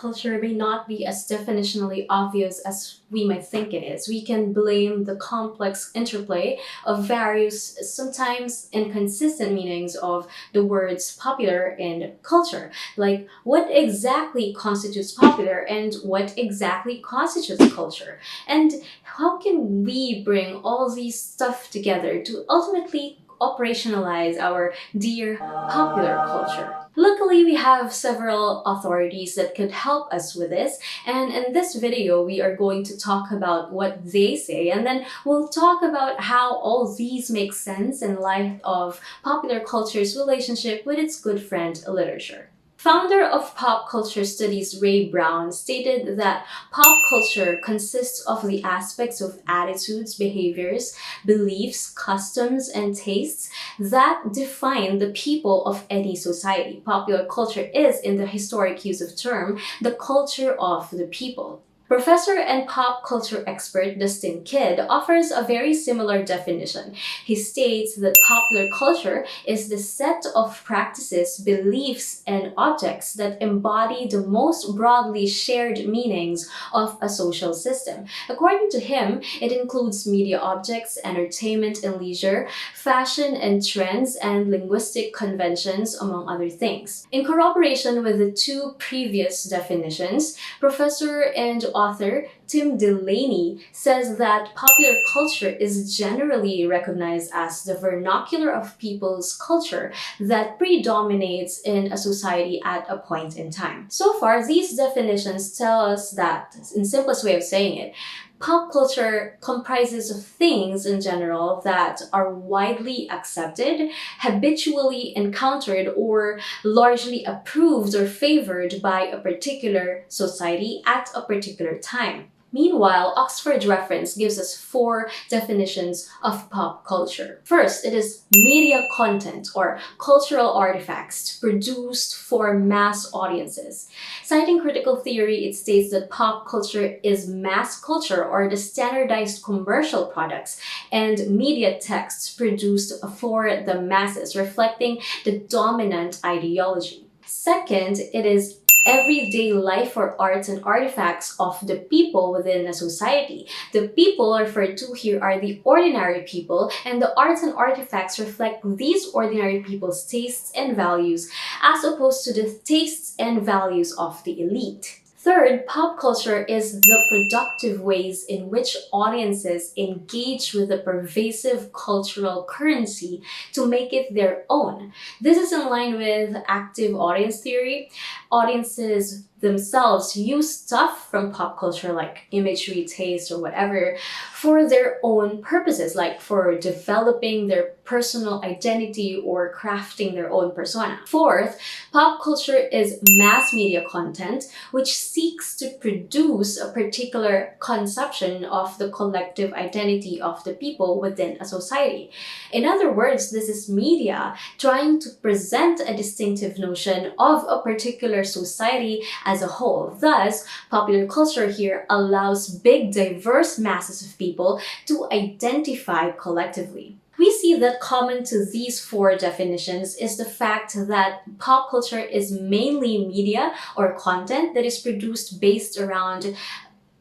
culture may not be as definitionally obvious as we might think it is. We can blame the complex interplay of various, sometimes inconsistent meanings of the words popular and culture. Like, what exactly constitutes popular and what exactly constitutes culture? And how can we bring all these stuff together to ultimately operationalize our dear popular culture? Luckily, we have several authorities that could help us with this, and in this video, we are going to talk about what they say, and then we'll talk about how all these make sense in light of popular culture's relationship with its good friend, literature. Founder of pop culture studies Ray Brown stated that pop culture consists of the aspects of attitudes, behaviors, beliefs, customs, and tastes that define the people of any society. Popular culture is, in the historic use of term, the culture of the people. Professor and pop culture expert Dustin Kidd offers a very similar definition. He states that popular culture is the set of practices, beliefs, and objects that embody the most broadly shared meanings of a social system. According to him, it includes media objects, entertainment and leisure, fashion and trends, and linguistic conventions, among other things. In corroboration with the two previous definitions, Professor and author Tim Delaney says that popular culture is generally recognized as the vernacular of people's culture that predominates in a society at a point in time. So far, these definitions tell us that, in simplest way of saying it, pop culture comprises of things in general that are widely accepted, habitually encountered, or largely approved or favored by a particular society at a particular time. Meanwhile, Oxford Reference gives us 4 definitions of pop culture. First, it is media content or cultural artifacts produced for mass audiences. Citing critical theory, it states that pop culture is mass culture or the standardized commercial products and media texts produced for the masses, reflecting the dominant ideology. Second, it is everyday life or arts and artifacts of the people within a society. The people referred to here are the ordinary people, and the arts and artifacts reflect these ordinary people's tastes and values as opposed to the tastes and values of the elite. Third, pop culture is the productive ways in which audiences engage with the pervasive cultural currency to make it their own. This is in line with active audience theory. Audiences themselves use stuff from pop culture like imagery, taste, or whatever for their own purposes, like for developing their personal identity or crafting their own persona. Fourth, pop culture is mass media content which seeks to produce a particular conception of the collective identity of the people within a society. In other words, this is media trying to present a distinctive notion of a particular society as a whole. Thus, popular culture here allows big, diverse masses of people to identify collectively. We see that common to these 4 definitions is the fact that pop culture is mainly media or content that is produced based around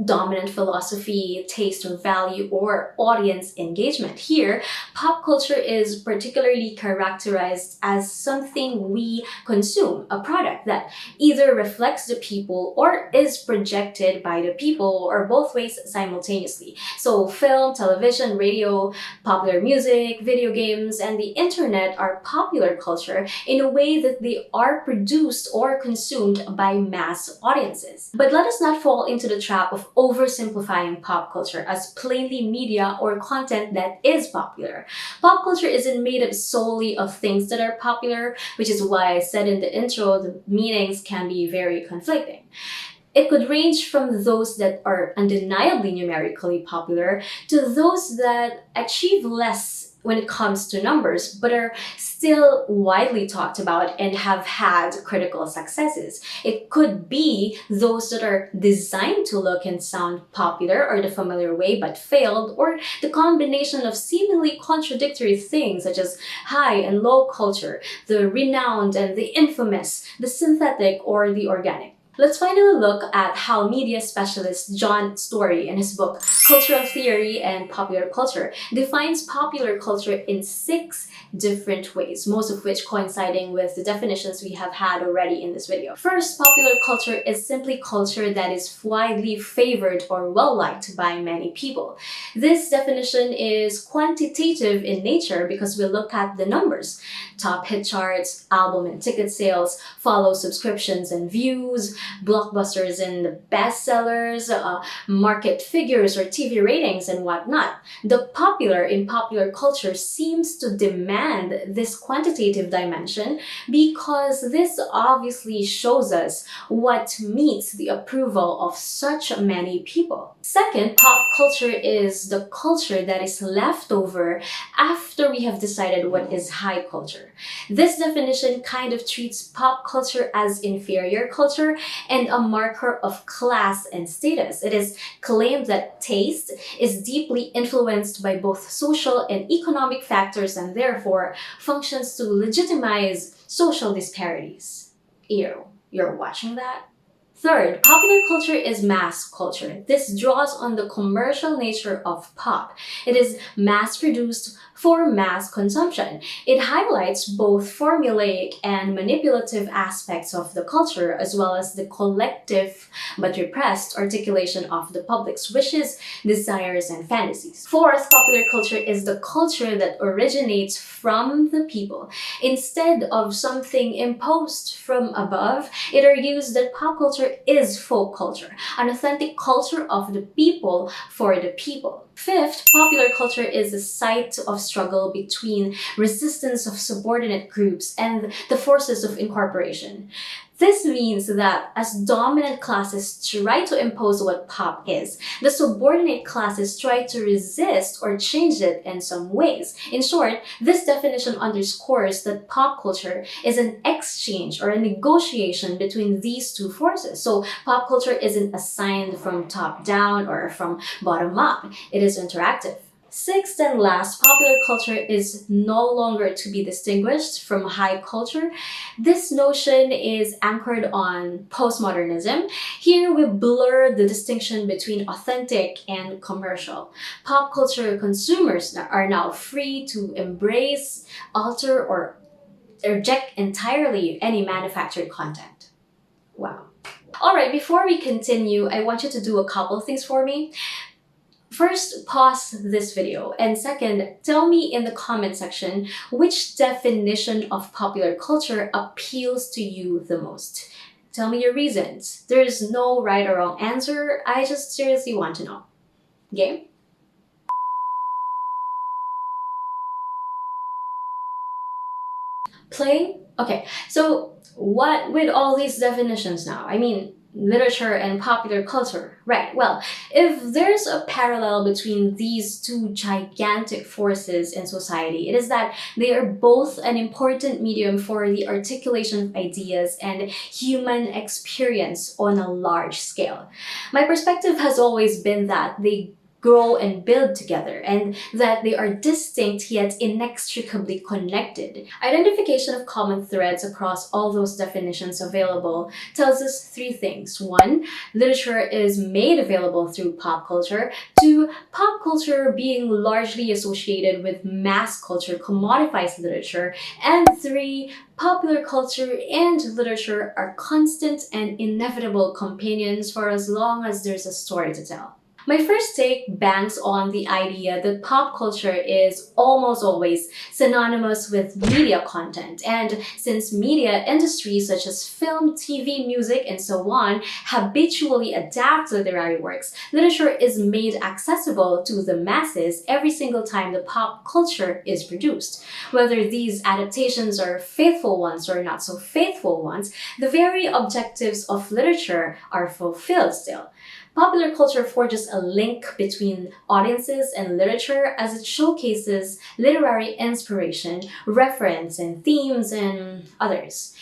dominant philosophy, taste or value, or audience engagement. Here, pop culture is particularly characterized as something we consume, a product that either reflects the people or is projected by the people, or both ways simultaneously. So film, television, radio, popular music, video games, and the internet are popular culture in a way that they are produced or consumed by mass audiences. But let us not fall into the trap of oversimplifying pop culture as plainly media or content that is popular. Pop culture isn't made up solely of things that are popular, which is why I said in the intro the meanings can be very conflicting. It could range from those that are undeniably numerically popular to those that achieve less when it comes to numbers, but are still widely talked about and have had critical successes. It could be those that are designed to look and sound popular or the familiar way but failed, or the combination of seemingly contradictory things such as high and low culture, the renowned and the infamous, the synthetic or the organic. Let's finally look at how media specialist John Story, in his book Cultural Theory and Popular Culture, defines popular culture in 6 different ways, most of which coinciding with the definitions we have had already in this video. First, popular culture is simply culture that is widely favored or well-liked by many people. This definition is quantitative in nature because we look at the numbers. Top hit charts, album and ticket sales, follow subscriptions and views, blockbusters and bestsellers, market figures or TV ratings and whatnot. The popular in popular culture seems to demand this quantitative dimension because this obviously shows us what meets the approval of such many people. Second, pop culture is the culture that is left over after we have decided what is high culture. This definition kind of treats pop culture as inferior culture and a marker of class and status. It is claimed that taste is deeply influenced by both social and economic factors and therefore functions to legitimize social disparities. Ew, you're watching that? Third, popular culture is mass culture. This draws on the commercial nature of pop. It is mass-produced for mass consumption. It highlights both formulaic and manipulative aspects of the culture as well as the collective but repressed articulation of the public's wishes, desires, and fantasies. Fourth, popular culture is the culture that originates from the people. Instead of something imposed from above, it argues that pop culture is folk culture, an authentic culture of the people for the people. Fifth, popular culture is a site of struggle between resistance of subordinate groups and the forces of incorporation. This means that as dominant classes try to impose what pop is, the subordinate classes try to resist or change it in some ways. In short, this definition underscores that pop culture is an exchange or a negotiation between these two forces. So pop culture isn't assigned from top down or from bottom up. It is interactive. Sixth and last, popular culture is no longer to be distinguished from high culture. This notion is anchored on postmodernism. Here we blur the distinction between authentic and commercial. Pop culture consumers are now free to embrace, alter, or reject entirely any manufactured content. Wow. Alright, before we continue, I want you to do a couple of things for me. First, pause this video, and second, tell me in the comment section which definition of popular culture appeals to you the most. Tell me your reasons. There's no right or wrong answer, I just seriously want to know. Game? Play? Okay, so what with all these definitions now? I mean, literature and popular culture, right? Well, if there's a parallel between these two gigantic forces in society, it is that they are both an important medium for the articulation of ideas and human experience on a large scale. My perspective has always been that they grow and build together, and that they are distinct yet inextricably connected. Identification of common threads across all those definitions available tells us 3 things. 1, literature is made available through pop culture. 2, pop culture being largely associated with mass culture commodifies literature. And 3, popular culture and literature are constant and inevitable companions for as long as there's a story to tell. My first take banks on the idea that pop culture is almost always synonymous with media content, and since media industries such as film, TV, music, and so on habitually adapt literary works, literature is made accessible to the masses every single time the pop culture is produced. Whether these adaptations are faithful ones or not so faithful ones, the very objectives of literature are fulfilled still. Popular culture forges a link between audiences and literature as it showcases literary inspiration, reference, and themes, and others.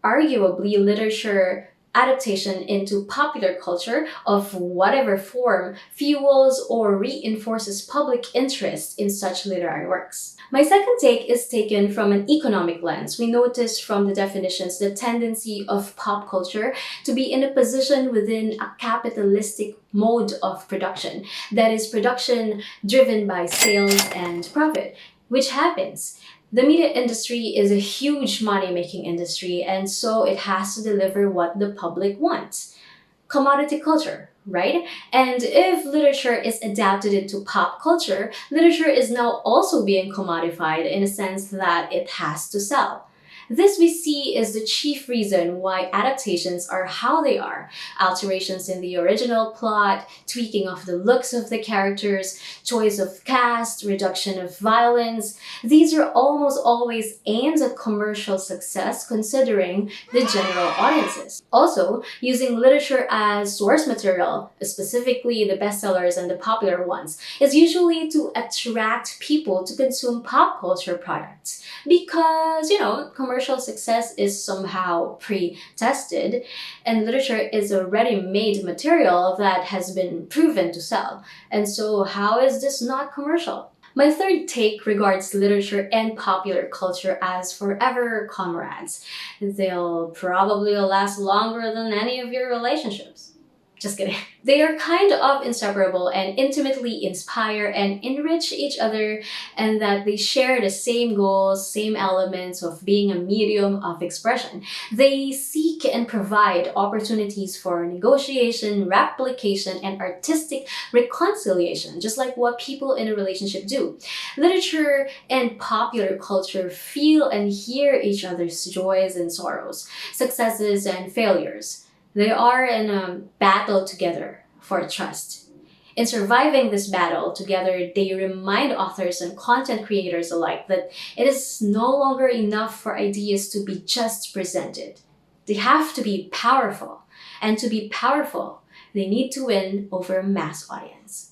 Arguably, literature adaptation into popular culture of whatever form fuels or reinforces public interest in such literary works. My second take is taken from an economic lens. We notice from the definitions the tendency of pop culture to be in a position within a capitalistic mode of production, that is, production driven by sales and profit, which happens. The media industry is a huge money-making industry, and so it has to deliver what the public wants. Commodity culture, right? And if literature is adapted into pop culture, literature is now also being commodified in a sense that it has to sell. This we see is the chief reason why adaptations are how they are. Alterations in the original plot, tweaking of the looks of the characters, choice of cast, reduction of violence. These are almost always aimed at commercial success considering the general audiences. Also, using literature as source material, specifically the bestsellers and the popular ones, is usually to attract people to consume pop culture products. Because, commercial success is somehow pre-tested, and literature is a ready-made material that has been proven to sell. And so how is this not commercial? My third take regards literature and popular culture as forever comrades. They'll probably last longer than any of your relationships. Just kidding. They are kind of inseparable and intimately inspire and enrich each other, and that they share the same goals, same elements of being a medium of expression. They seek and provide opportunities for negotiation, replication, and artistic reconciliation, just like what people in a relationship do. Literature and popular culture feel and hear each other's joys and sorrows, successes and failures. They are in a battle together for trust. In surviving this battle together, they remind authors and content creators alike that it is no longer enough for ideas to be just presented. They have to be powerful. And to be powerful, they need to win over a mass audience.